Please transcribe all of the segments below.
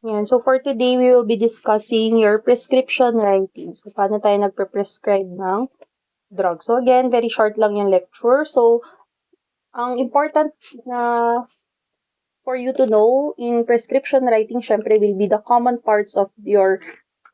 Yan. So, for today, we will be discussing your prescription writing. So, paano tayo nagpe-prescribe ng drug. So, again, very short lang yung lecture. So, ang important na for you to know in prescription writing, syempre, will be the common parts of your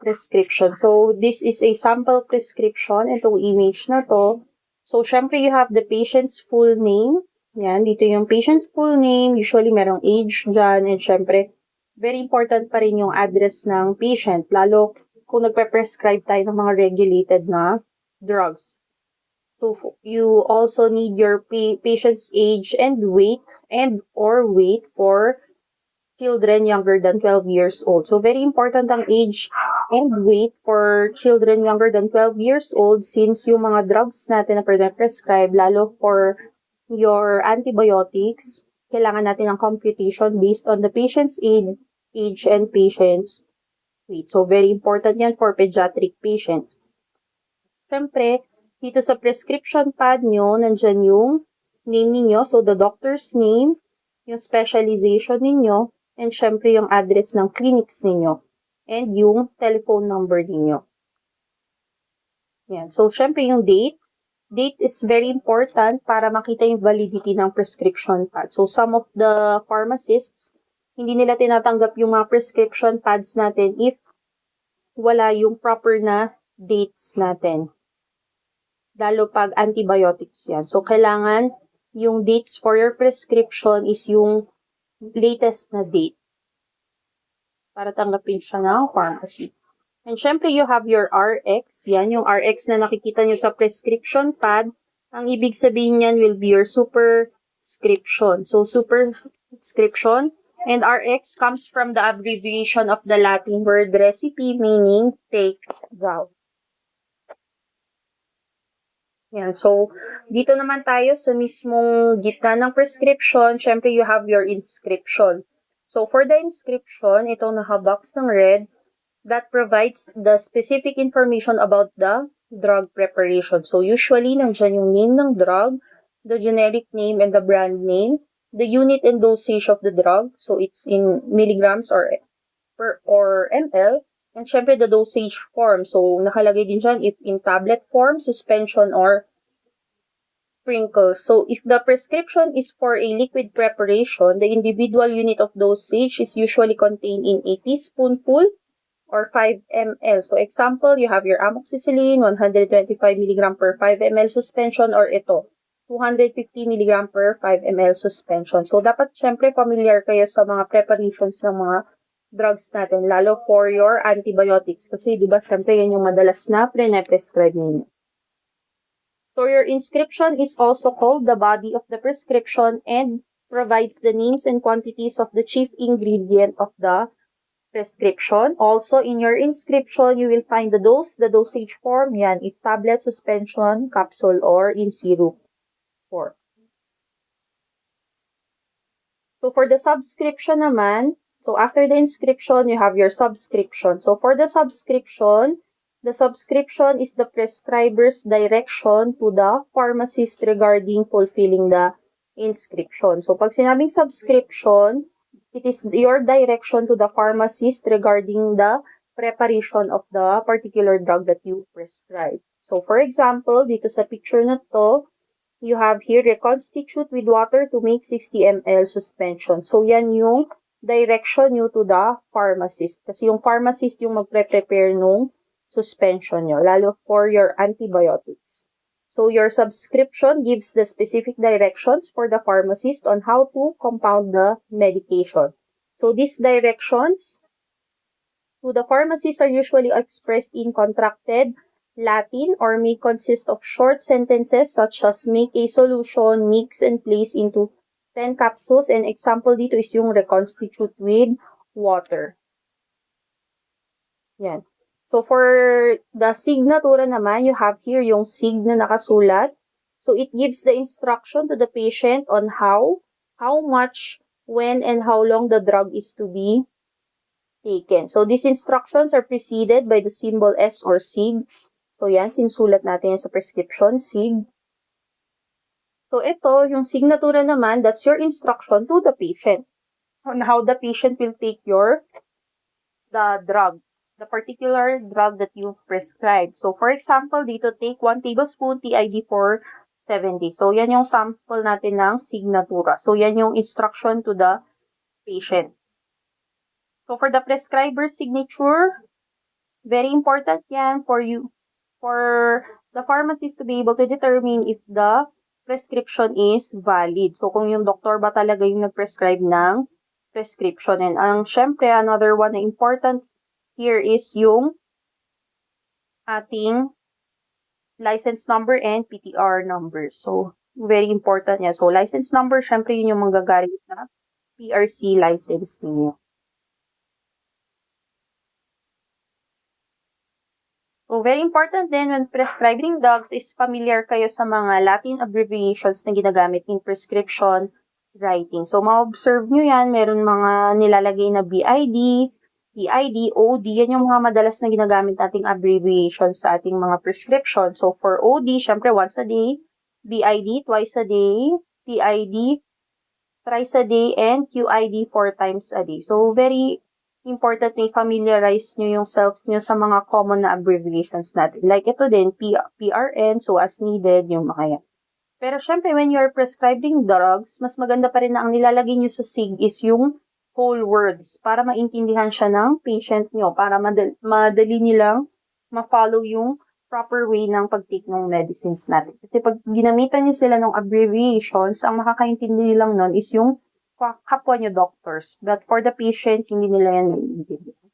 prescription. So, this is a sample prescription. Itong image na to. So, syempre, you have the patient's full name. Yan, dito yung patient's full name. Usually, merong age dyan. And syempre, very important pa rin yung address ng patient. Lalo kung nagpe-prescribe tayo ng mga regulated na drugs. So, you also need your patient's age and weight or weight for children younger than 12 years old. So, very important ang age and weight for children younger than 12 years old since yung mga drugs natin na prescribe, lalo for your antibiotics, kailangan natin ng computation based on the patient's age and patient's weight. So, very important yan for pediatric patients. Siyempre, dito sa prescription pad nyo, nandyan yung name ninyo. So, the doctor's name, yung specialization ninyo, and syempre yung address ng clinics ninyo, and yung telephone number ninyo. Yan. So, syempre yung date. Date is very important para makita yung validity ng prescription pad. So, some of the pharmacists, hindi nila tinatanggap yung mga prescription pads natin if wala yung proper na dates natin. Lalo pag antibiotics yan. So, kailangan yung dates for your prescription is yung latest na date para tanggapin siya ng pharmacy. And syempre, you have your RX. Yan, yung RX na nakikita nyo sa prescription pad. Ang ibig sabihin yan will be your superscription. So, superscription. And RX comes from the abbreviation of the Latin word recipe, meaning take, go. Yan. So, dito naman tayo sa mismong gitna ng prescription. Syempre, you have your inscription. So, for the inscription, itong nakabox ng red, that provides the specific information about the drug preparation. So, usually, nandyan yung name ng drug, the generic name and the brand name, the unit and dosage of the drug. So, it's in milligrams or ml. And syempre, the dosage form. So, nakalagay din dyan if in tablet form, suspension, or sprinkles. So, if the prescription is for a liquid preparation, the individual unit of dosage is usually contained in a teaspoonful or 5 ml. So, example, you have your amoxicillin, 125 mg per 5 ml suspension, or ito, 250 mg per 5 ml suspension. So, dapat syempre familiar kayo sa mga preparations ng mga drugs natin, lalo for your antibiotics. Kasi, di ba, syempre, yan yung madalas na prescribe ninyo. So, your inscription is also called the body of the prescription and provides the names and quantities of the chief ingredient of the prescription. Also, in your inscription, you will find the dosage form, yan, if tablet, suspension, capsule, or in syrup form. So, for the subscription naman, so after the inscription, you have your subscription. So, for the subscription is the prescriber's direction to the pharmacist regarding fulfilling the inscription. So, pag sinabing subscription, it is your direction to the pharmacist regarding the preparation of the particular drug that you prescribe. So, for example, dito sa picture na to, you have here, reconstitute with water to make 60 ml suspension. So, yan yung direction nyo to the pharmacist. Kasi yung pharmacist yung magpre-prepare nung suspension nyo, lalo for your antibiotics. So, your subscription gives the specific directions for the pharmacist on how to compound the medication. So, these directions to the pharmacist are usually expressed in contracted Latin or may consist of short sentences such as make a solution, mix and place into 10 capsules. And example dito is yung reconstitute with water. Yan. So, for the signatura naman, you have here yung sig na nakasulat. So, it gives the instruction to the patient on how much, when, and how long the drug is to be taken. So, these instructions are preceded by the symbol S or sig. So, yan, sinsulat natin yan sa prescription, sig. So, ito, yung signatura naman, that's your instruction to the patient on how the patient will take your the particular drug that you prescribed. So, for example, dito, take 1 tablespoon TID for 7 days. So, yan yung sample natin ng signatura. So, yan yung instruction to the patient. So, for the prescriber signature, very important yan for the pharmacist to be able to determine if the prescription is valid. So, kung yung doktor ba talaga yung nag-prescribe ng prescription. And syempre, another one na important here is yung ating license number and PTR number. So, very important yan. So, license number, syempre yun yung manggagaling sa PRC license ninyo. So, very important din when prescribing drugs is familiar kayo sa mga Latin abbreviations na ginagamit in prescription writing. So, ma-observe nyo yan. Meron mga nilalagay na BID, PID, OD. Yan yung mga madalas na ginagamit nating abbreviations sa ating mga prescription. So, for OD, syempre once a day. BID, twice a day. PID, thrice a day. And QID, 4 times a day. So, very important na i-familiarize nyo yung selves nyo sa mga common na abbreviations natin. Like ito din, PRN, so as needed, yung mga yan. Pero syempre, when you're prescribing drugs, mas maganda pa rin na ang nilalagay nyo sa SIG is yung whole words para maintindihan siya ng patient nyo, para madali nilang ma-follow yung proper way ng pag-take ng medicines natin. Kasi pag ginamitan nyo sila ng abbreviations, ang makakaintindi lang nun is yung kapwa nyo doctors. But for the patient, hindi nila yan naiintindihan.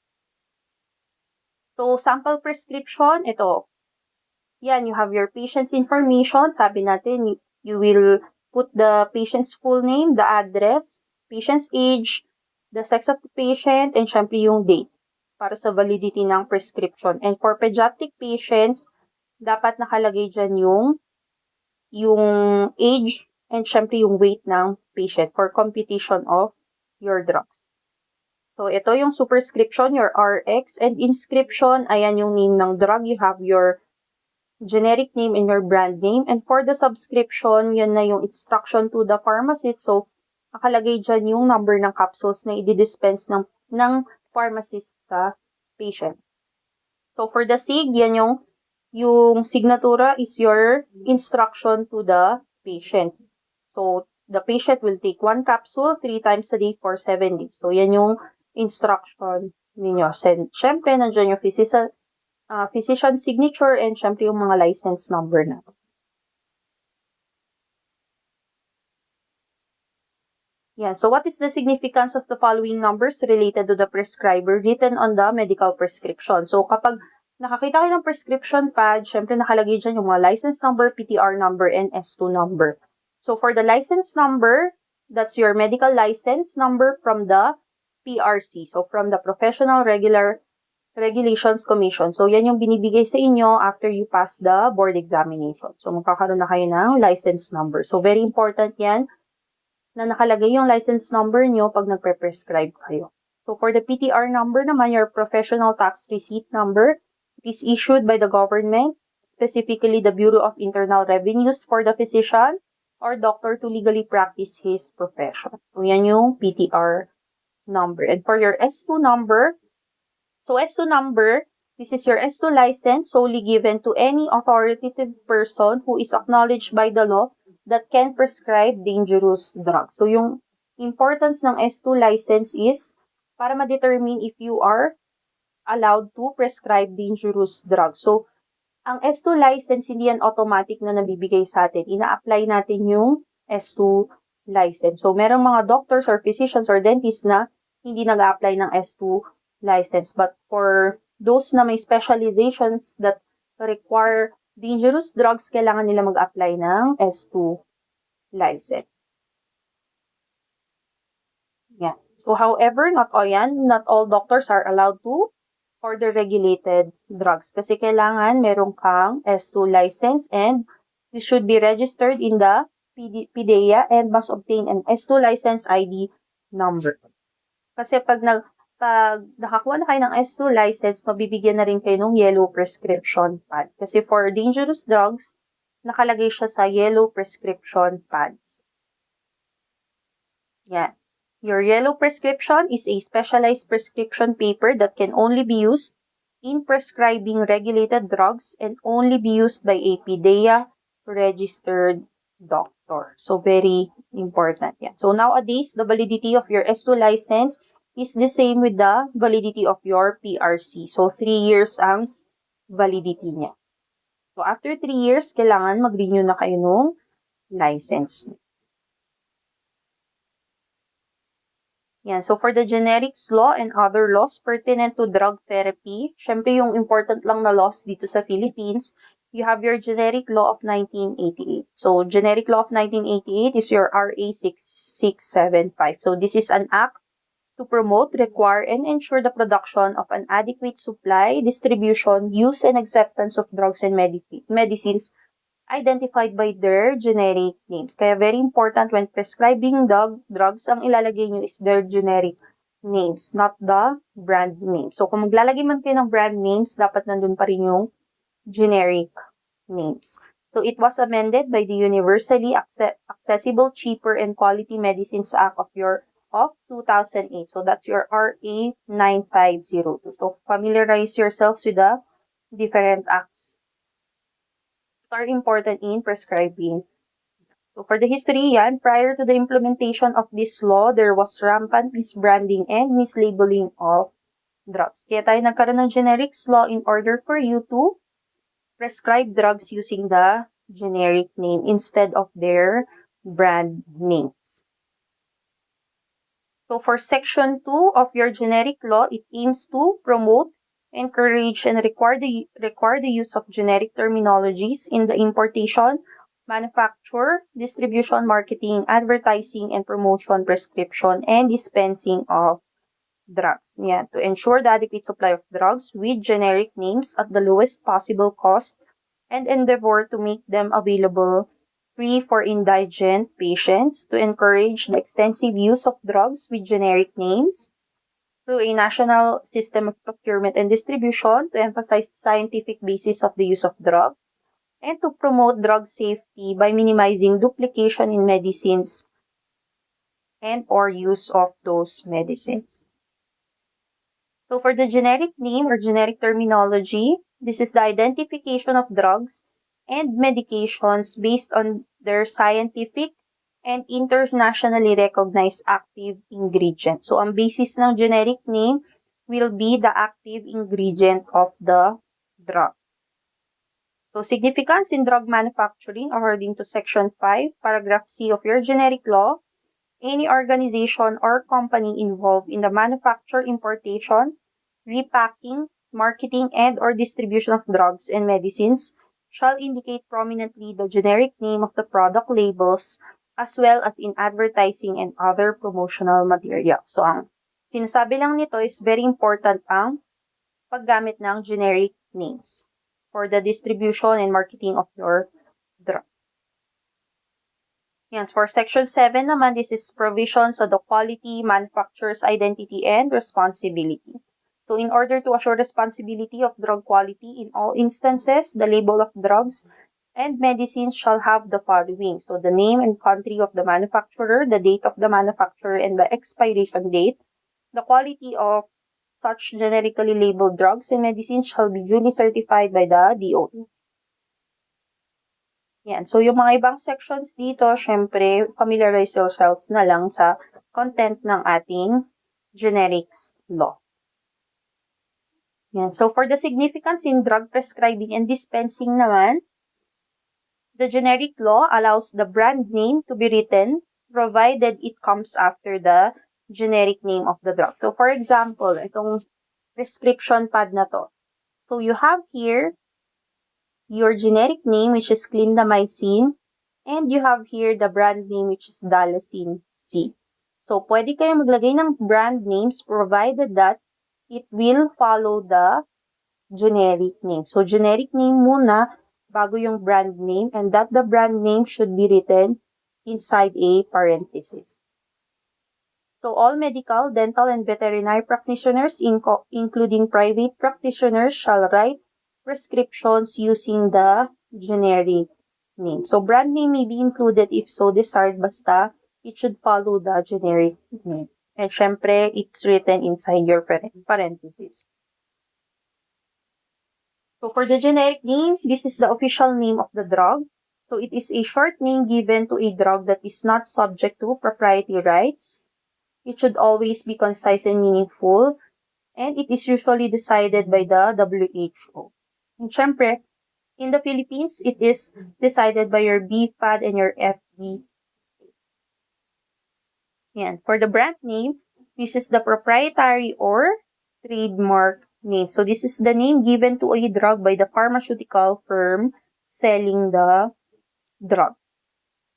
So, sample prescription, ito. Yan, you have your patient's information. Sabi natin, you will put the patient's full name, the address, patient's age, the sex of the patient, and syempre yung date para sa validity ng prescription. And for pediatric patients, dapat nakalagay dyan yung age, and syempre yung weight ng patient for computation of your drugs. So, ito yung superscription, your RX, and inscription, ayan yung name ng drug. You have your generic name and your brand name. And for the subscription, yan na yung instruction to the pharmacist. So, nakalagay dyan yung number ng capsules na i-dispense ng pharmacist sa patient. So, for the SIG, yan yung signatura is your instruction to the patient. So, the patient will take 1 capsule 3 times a day for 7 days. So, yan yung instruction ninyo. Siyempre, nandiyan yung physician signature and siyempre yung mga license number na. Yeah, so what is the significance of the following numbers related to the prescriber written on the medical prescription? So, kapag nakakita kayo ng prescription pad, syempre nakalagay dyan yung mga license number, PTR number, and S2 number. So, for the license number, that's your medical license number from the PRC. So, from the Professional Regulations Commission. So, yan yung binibigay sa inyo after you pass the board examination. So, magkakaroon na kayo ng license number. So, very important yan na nakalagay yung license number nyo pag nagpe-prescribe kayo. So, for the PTR number naman, your Professional Tax Receipt number, it is issued by the government, specifically the Bureau of Internal Revenues for the physician or doctor to legally practice his profession. So, yan yung PTR number. And for your S2 number, so S2 number, this is your S2 license solely given to any authoritative person who is acknowledged by the law that can prescribe dangerous drugs. So, yung importance ng S2 license is para ma-determine if you are allowed to prescribe dangerous drugs. So, ang S2 license, hindi yan automatic na nabibigay sa atin. Ina-apply natin yung S2 license. So, merong mga doctors or physicians or dentists na hindi nag-apply ng S2 license. But for those na may specializations that require dangerous drugs, kailangan nila mag-apply ng S2 license. Yeah. So, however, not all doctors are allowed to order regulated drugs. Kasi kailangan meron kang S2 license and you should be registered in the PDEA and must obtain an S2 license ID number. Kasi pag nakakuha na kayo ng S2 license, mabibigyan na rin kayo ng yellow prescription pad. Kasi for dangerous drugs, nakalagay siya sa yellow prescription pads. Yan. Your yellow prescription is a specialized prescription paper that can only be used in prescribing regulated drugs and only be used by a PDEA registered doctor. So, very important yan. So, nowadays, the validity of your S2 license is the same with the validity of your PRC. So, 3 years ang validity niya. So, after 3 years, kailangan mag-renew na kayo ng license. Yan. So, for the generics law and other laws pertinent to drug therapy, syempre yung important lang na laws dito sa Philippines, you have your generic law of 1988. So, generic law of 1988 is your RA 6675. So, this is an act to promote, require, and ensure the production of an adequate supply, distribution, use, and acceptance of drugs and medicines identified by their generic names. Kaya very important when prescribing drugs, ang ilalagay nyo is their generic names, not the brand name. So, kung maglalagay man kayo ng brand names, dapat nandun pa rin yung generic names. So, it was amended by the Universally Accessible, Cheaper, and Quality Medicines Act of 2008. So, that's your RA 9502. So, familiarize yourselves with the different acts are important in prescribing. So, for the history yan, prior to the implementation of this law, there was rampant misbranding and mislabeling of drugs. Kaya tayo nagkaroon ng generics law in order for you to prescribe drugs using the generic name instead of their brand names. So, for Section 2 of your generic law, it aims to promote, encourage, and require the use of generic terminologies in the importation, manufacture, distribution, marketing, advertising, and promotion, prescription, and dispensing of drugs. Yan, to ensure the adequate supply of drugs with generic names at the lowest possible cost and endeavor to make them available free for indigent patients, to encourage the extensive use of drugs with generic names through a national system of procurement and distribution, to emphasize the scientific basis of the use of drugs, and to promote drug safety by minimizing duplication in medicines and or use of those medicines. So for the generic name or generic terminology, this is the identification of drugs and medications based on their scientific and internationally recognized active ingredient. So, ang basis ng generic name will be the active ingredient of the drug. So, significance in drug manufacturing according to Section 5, Paragraph C of your generic law, any organization or company involved in the manufacture, importation, repacking, marketing, and or distribution of drugs and medicines shall indicate prominently the generic name of the product labels as well as in advertising and other promotional materials. So, ang sinasabi lang nito is very important ang paggamit ng generic names for the distribution and marketing of your drugs. Yan. For Section 7 naman, this is provisions of the quality, manufacturer's identity, and responsibility. So, in order to assure responsibility of drug quality in all instances, the label of drugs and medicines shall have the following. So, the name and country of the manufacturer, the date of the manufacturer, and the expiration date. The quality of such generically labeled drugs and medicines shall be duly certified by the DOE. Yan. So, yung mga ibang sections dito, syempre, familiarize yourselves na lang sa content ng ating generics law. Yan. So, for the significance in drug prescribing and dispensing naman, the generic law allows the brand name to be written provided it comes after the generic name of the drug. So, for example, itong prescription pad na to. So, you have here your generic name, which is clindamycin, and you have here the brand name, which is dalacin C. So, pwede kayo maglagay ng brand names provided that it will follow the generic name. So, generic name muna bago yung brand name, and that the brand name should be written inside a parenthesis. So, all medical, dental, and veterinary practitioners, including private practitioners, shall write prescriptions using the generic name. So, brand name may be included if so desired, basta it should follow the generic name. And syempre, it's written inside your parentheses. So for the generic name, this is the official name of the drug. So it is a short name given to a drug that is not subject to propriety rights. It should always be concise and meaningful. And it is usually decided by the WHO. And syempre, in the Philippines, it is decided by your BFAD and your FD. Yan. For the brand name, this is the proprietary or trademark name. So this is the name given to a drug by the pharmaceutical firm selling the drug.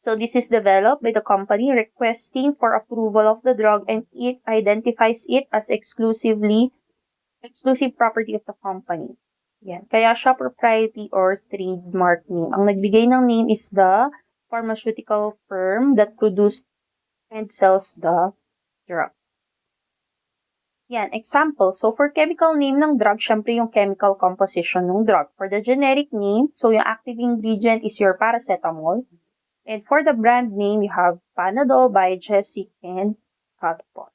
So this is developed by the company requesting for approval of the drug, and it identifies it as exclusive property of the company. Yan. Kaya siya proprietary or trademark name. Ang nagbigay ng name is the pharmaceutical firm that produced and sells the drug. Yan, example. So, for chemical name ng drug, syempre yung chemical composition ng drug. For the generic name, so yung active ingredient is your paracetamol. And for the brand name, you have Panadol, Biogesic, and Calpol.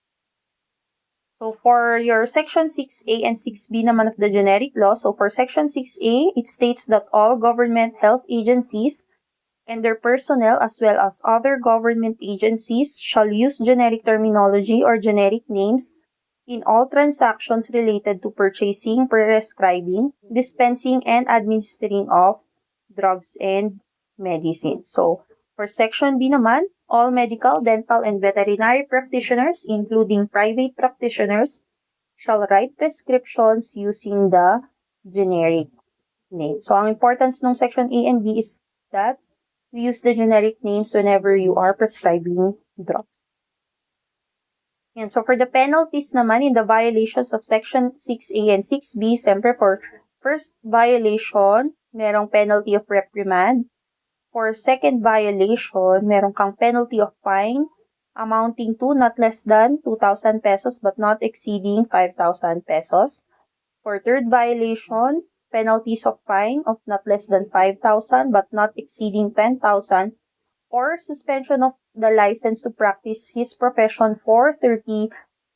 So, for your Section 6A and 6B naman of the generic law, so for Section 6A, it states that all government health agencies and their personnel as well as other government agencies shall use generic terminology or generic names in all transactions related to purchasing, prescribing, dispensing, and administering of drugs and medicines. So, for Section B naman, all medical, dental, and veterinary practitioners, including private practitioners, shall write prescriptions using the generic name. So, ang importance ng Section A and B is that we use the generic names whenever you are prescribing drugs. And so for the penalties naman in the violations of Section 6A and 6B, siyempre for first violation, merong penalty of reprimand. For second violation, merong kang penalty of fine amounting to not less than 2,000 pesos but not exceeding 5,000 pesos. For third violation, penalties of fine of not less than 5,000 but not exceeding 10,000, or suspension of the license to practice his profession for 30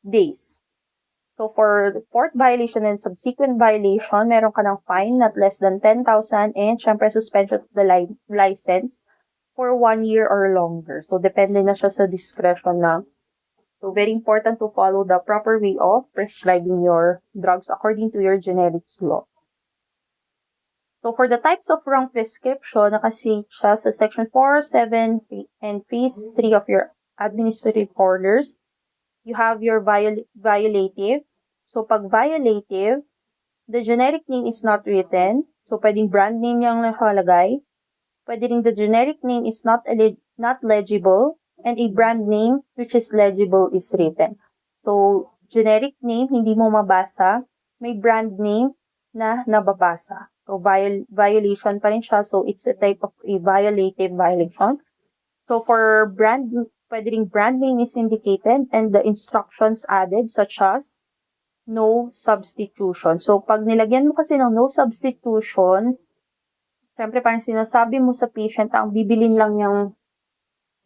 days. So for the fourth violation and subsequent violation, meron ka ng fine not less than 10,000 and syempre suspension of the license for 1 year or longer. So depende na siya sa discretion na. So very important to follow the proper way of prescribing your drugs according to your generics law. So, for the types of wrong prescription, nakastate siya sa Section 4, 7, and Phase 3 of your administrative orders. You have your violative. So, pag violative, the generic name is not written. So, pwedeng brand name yung nakalagay. Pwede rin the generic name is not legible, and a brand name which is legible is written. So, generic name, hindi mo mabasa. May brand name na nababasa. So, violation pa rin siya. So, it's a type of a violative violation. So, for brand, pwede rin brand name is indicated and the instructions added such as no substitution. So, pag nilagyan mo kasi ng no substitution, syempre parang sinasabi mo sa patient ang bibilin lang yung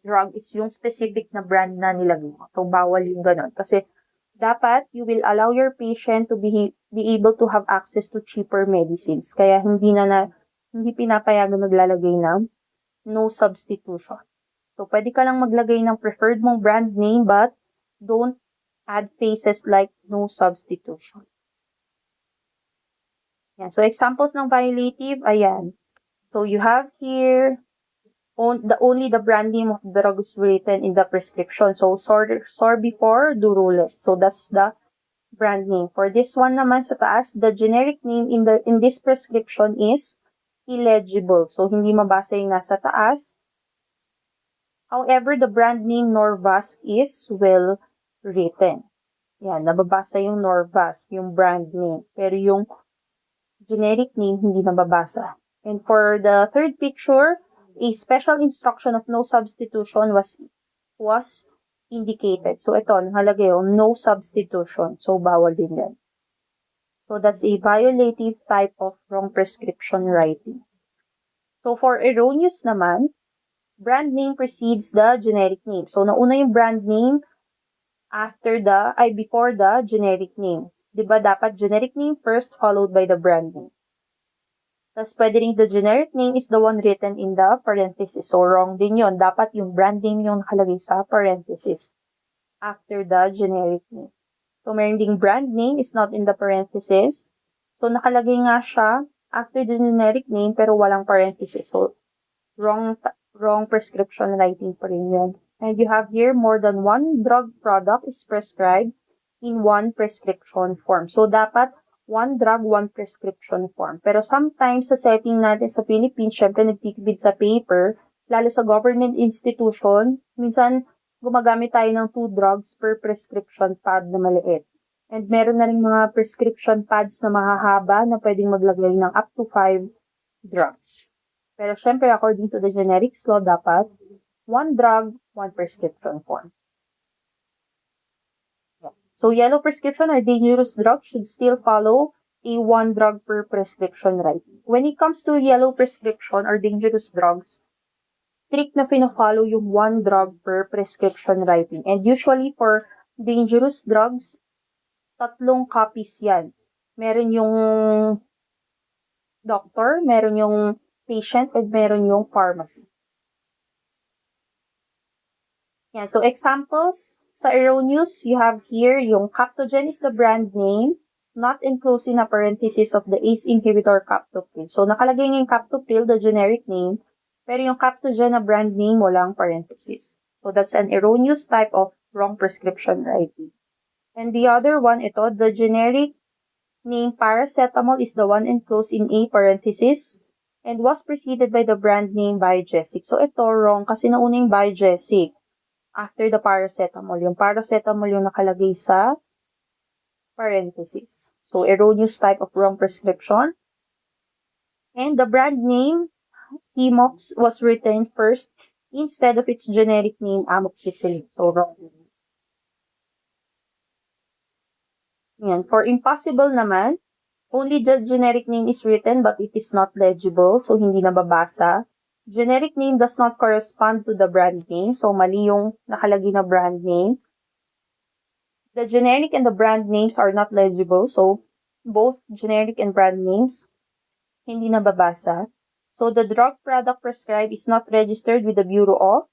drug is yung specific na brand na nilagay mo. So, bawal yung ganon. Kasi, dapat you will allow your patient to be able to have access to cheaper medicines. Kaya hindi pinapayagan naglalagay ng no substitution. So, pwede ka lang maglagay ng preferred mong brand name but don't add phrases like no substitution. Yan. So, examples ng violative, ayan. So, you have here only the brand name of the drug is written in the prescription. So, Sorbifor Durules. So, that's the brand name. For this one naman sa taas, the generic name in this prescription is illegible. So, hindi mabasa yung nasa taas. However, the brand name Norvasc is well written. Yan, nababasa yung Norvasc, yung brand name. Pero yung generic name, hindi nababasa. And for the third picture, a special instruction of no substitution was indicated. So, ito, nakalagay yung no substitution. So, bawal din yan. So, that's a violative type of wrong prescription writing. So, for erroneous naman, brand name precedes the generic name. So, nauna yung brand name before the generic name. Diba dapat generic name first followed by the brand name. Tapos pwede rin the generic name is the one written in the parenthesis. So, wrong din yun. Dapat yung brand name yung nakalagay sa parenthesis after the generic name. So, meron ding brand name is not in the parenthesis. So, nakalagay nga siya after the generic name pero walang parenthesis. So, wrong prescription writing pa rin yun. And you have here more than one drug product is prescribed in one prescription form. So, dapat one drug, one prescription form. Pero sometimes sa setting natin sa Philippines, syempre nagtitipid sa paper, lalo sa government institution, minsan gumagamit tayo ng 2 drugs per prescription pad na maliit. And meron na rin mga prescription pads na mahahaba na pwedeng maglagay ng up to 5 drugs. Pero syempre, according to the generics law, dapat one drug, one prescription form. So, yellow prescription or dangerous drugs should still follow a one drug per prescription writing. When it comes to yellow prescription or dangerous drugs, strict na fino-follow yung one drug per prescription writing. And usually for dangerous drugs, 3 copies yan. Meron yung doctor, meron yung patient, and meron yung pharmacy. Yan. So, examples sa erroneous, you have here yung Captogen is the brand name, not enclosed in a parenthesis of the ACE inhibitor Captopril. So, nakalagay nga yung Captopril, the generic name, pero yung Captogen na brand name, walang parenthesis. So, that's an erroneous type of wrong prescription writing. And the other one, ito, the generic name paracetamol is the one enclosed in a parenthesis and was preceded by the brand name Biogesic. So, ito wrong kasi nauna yung Biogesic after the paracetamol. Yung paracetamol yung nakalagay sa parenthesis. So, erroneous type of wrong prescription. And the brand name, Hemox, was written first instead of its generic name, amoxicillin. So, wrong. Yan. For impossible naman, only the generic name is written but it is not legible. So, hindi nababasa. Generic name does not correspond to the brand name. So, mali yung nakalagay na brand name. The generic and the brand names are not legible. So, both generic and brand names, hindi nababasa. So, the drug product prescribed is not registered with the Bureau of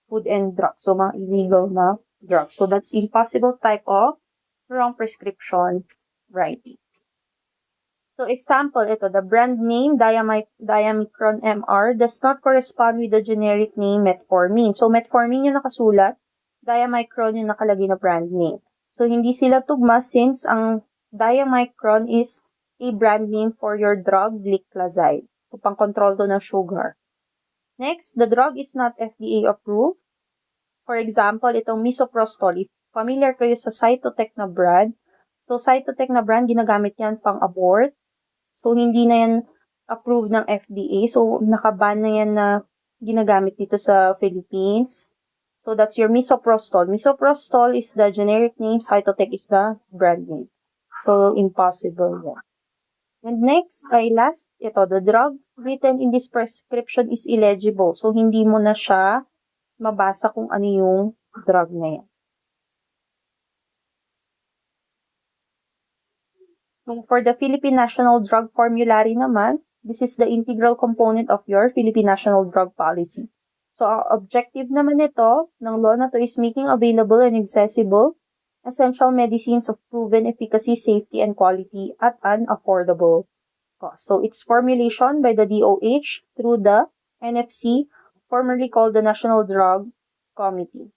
Food and Drugs. So, mga illegal na drugs. So, that's impossible type of wrong prescription writing. So, example, ito, the brand name Diamicron MR does not correspond with the generic name Metformin. So, Metformin yung nakasulat, Diamicron yung nakalagay na brand name. So, hindi sila tugma since ang Diamicron is a brand name for your drug, Gliclazide. So, pang-control to ng sugar. Next, the drug is not FDA approved. For example, itong misoprostol. If familiar kayo sa Cytotec na brand, so Cytotec na brand, ginagamit yan pang-abort. So, hindi na yan approved ng FDA. So, nakaban na yan na ginagamit dito sa Philippines. So, that's your misoprostol. Misoprostol is the generic name. Cytotec is the brand name. So, impossible yan. And next, last, ito, the drug written in this prescription is illegible. So, hindi mo na siya mabasa kung ano yung drug na yan. For the Philippine National Drug Formulary naman, this is the integral component of your Philippine National Drug Policy. So, ang objective naman nito, ng law na to is making available and accessible essential medicines of proven efficacy, safety, and quality at an affordable cost. So, it's formulation by the DOH through the NFC, formerly called the National Drug Committee.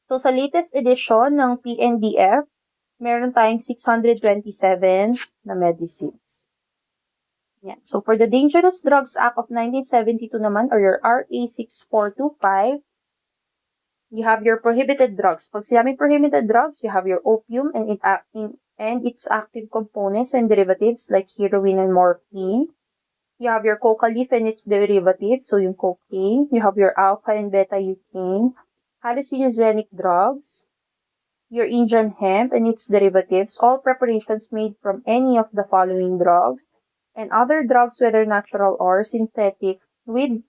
So, sa latest edition ng PNDF, meron tayong 627 na medicines. Yan. So, for the Dangerous Drugs Act of 1972 naman, or your RA 6425, you have your prohibited drugs. Pag sinabing prohibited drugs, you have your opium and its active components and derivatives like heroin and morphine. You have your coca leaf and its derivatives, so yung cocaine. You have your alpha and beta-eucaine, hallucinogenic drugs, your Indian hemp and its derivatives, all preparations made from any of the following drugs, and other drugs, whether natural or synthetic, with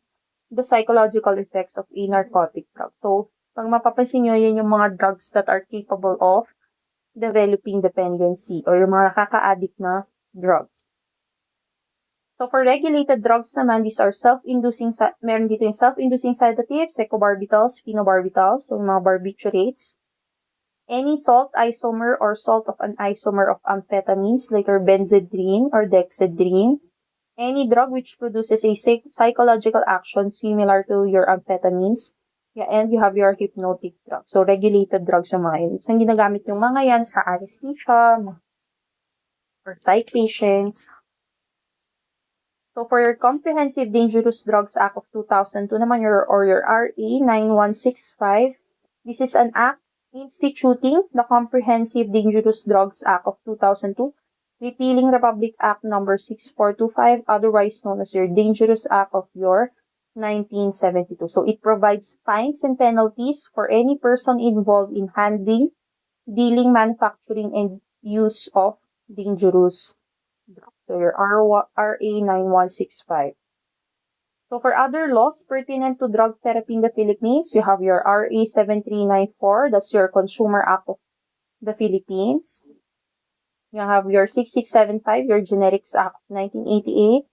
the psychological effects of a narcotic drug. So, pag mapapansin nyo, yan yung mga drugs that are capable of developing dependency or yung mga nakaka-addict na drugs. So, for regulated drugs naman, these are self-inducing, meron dito yung self-inducing sedatives, secobarbitals, phenobarbitals, so mga barbiturates. Any salt isomer or salt of an isomer of amphetamines like your benzedrine or dexedrine. Any drug which produces a psychological action similar to your amphetamines. Yeah, and you have your hypnotic drugs. So, regulated drugs yung mga yun. Saan ginagamit yung mga yan? Sa anesthesia, or psych patients. So, for your Comprehensive Dangerous Drugs Act of 2002 naman, your RA 9165, this is an act instituting the Comprehensive Dangerous Drugs Act of 2002, repealing Republic Act number 6425, otherwise known as your Dangerous Act of your 1972. So, it provides fines and penalties for any person involved in handling, dealing, manufacturing, and use of dangerous drugs. So, your RA 9165. So, for other laws pertinent to drug therapy in the Philippines, you have your RA 7394, that's your Consumer Act of the Philippines. You have your 6675, your Generics Act of 1988.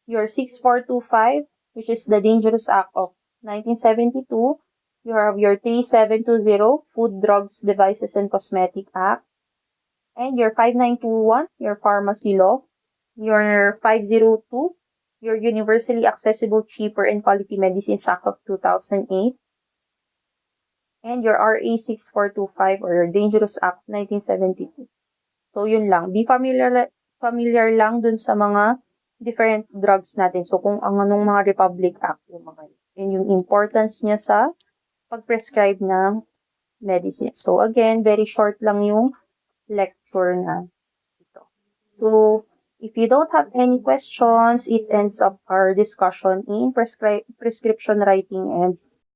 Your 6425, which is the Dangerous Act of 1972. You have your 3720, Food, Drugs, Devices, and Cosmetic Act. And your 5921, your Pharmacy Law. Your 502, your Universally Accessible, Cheaper, and Quality Medicines Act of 2008. And your RA 6425 or your Dangerous Act 1972. So, yun lang. Be familiar lang dun sa mga different drugs natin. So, kung ang anong mga Republic Act yung mga yun yung importance niya sa pag-prescribe ng medicine. So, again, very short lang yung lecture na ito. So, if you don't have any questions, it ends up our discussion in prescription writing and